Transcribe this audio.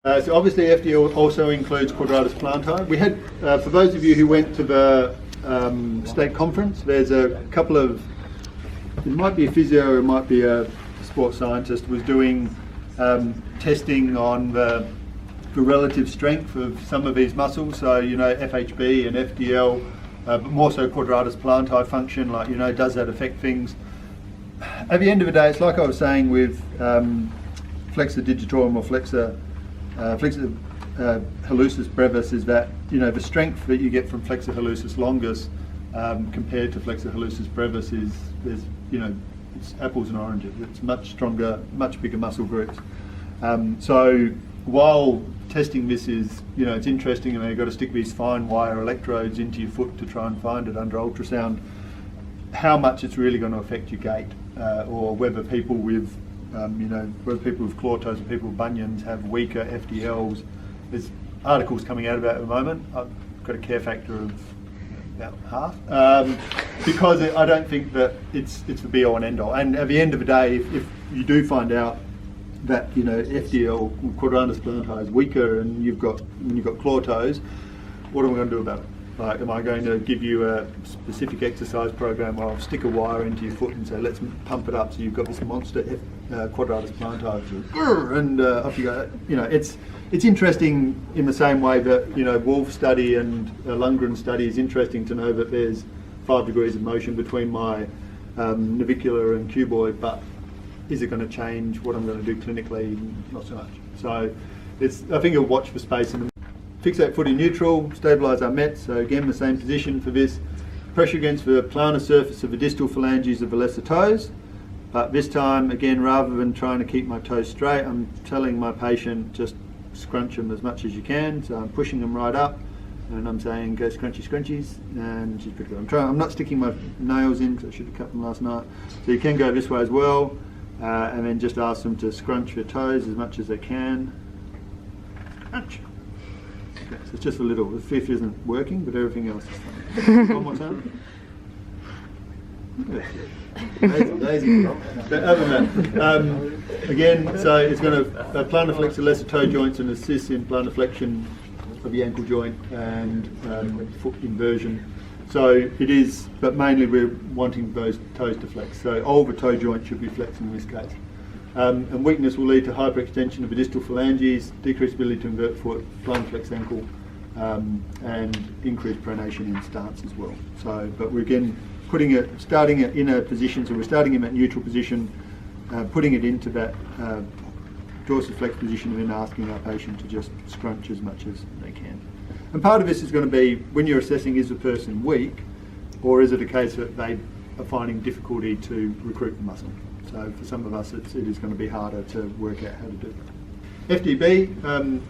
So obviously FDL also includes Quadratus Plantae. We had, for those of you who went to the state conference, there's a couple of, it might be a physio or it might be a sports scientist, was doing testing on the relative strength of some of these muscles. So, you know, FHB and FDL, but more so Quadratus Plantae function, like, you know, does that affect things? At the end of the day, it's like I was saying with flexor digitorum or flexor hallucis brevis, is that, you know, the strength that you get from flexor hallucis longus compared to flexor hallucis brevis is, you know, it's apples and oranges. It's much stronger, much bigger muscle groups. So while testing this is, you know, it's interesting, and you've got to stick these fine wire electrodes into your foot to try and find it under ultrasound, how much it's really going to affect your gait, or whether people with you know, whether people with claw toes and people with bunions have weaker FDLs. There's articles coming out about it at the moment. I've got a care factor of about half, because I don't think that it's the be all and end all. And at the end of the day, if you do find out that, you know, FDL, Quadratus Plantae, is weaker and you've got claw toes, what am I going to do about it? Like, am I going to give you a specific exercise program where I'll stick a wire into your foot and say, let's pump it up so you've got this monster Quadratus Plantae, and off you go? You know, it's interesting in the same way that, you know, Wolf study and Lundgren study is interesting to know that there's 5 degrees of motion between my navicular and cuboid, but is it going to change what I'm going to do clinically? Not so much. So I think you'll watch for space in the fixate foot in neutral, stabilise our met, so again the same position for this. Pressure against the planar surface of the distal phalanges of the lesser toes, but this time, again, rather than trying to keep my toes straight, I'm telling my patient just scrunch them as much as you can, so I'm pushing them right up, and I'm saying go scrunchy scrunchies, and she's pretty good. I'm not sticking my nails in, because I should have cut them last night, so you can go this way as well, and then just ask them to scrunch their toes as much as they can. Crunch. So it's just a little, the fifth isn't working, but everything else is fine. One more time. Lazy. But other than that, again, so it's going to plantar flex the lesser toe joints and assist in plantar flexion of the ankle joint and foot inversion. So it is, but mainly we're wanting those toes to flex. So all the toe joint should be flexing in this case. And weakness will lead to hyperextension of the distal phalanges, decreased ability to invert foot, plantar flex ankle, and increased pronation in stance as well. So, but we're again starting it in a position, so we're starting in that neutral position, putting it into that dorsiflex position, and then asking our patient to just scrunch as much as they can. And part of this is going to be, when you're assessing, is the person weak, or is it a case that they are finding difficulty to recruit the muscle? So for some of us, it is going to be harder to work out how to do that. FDB,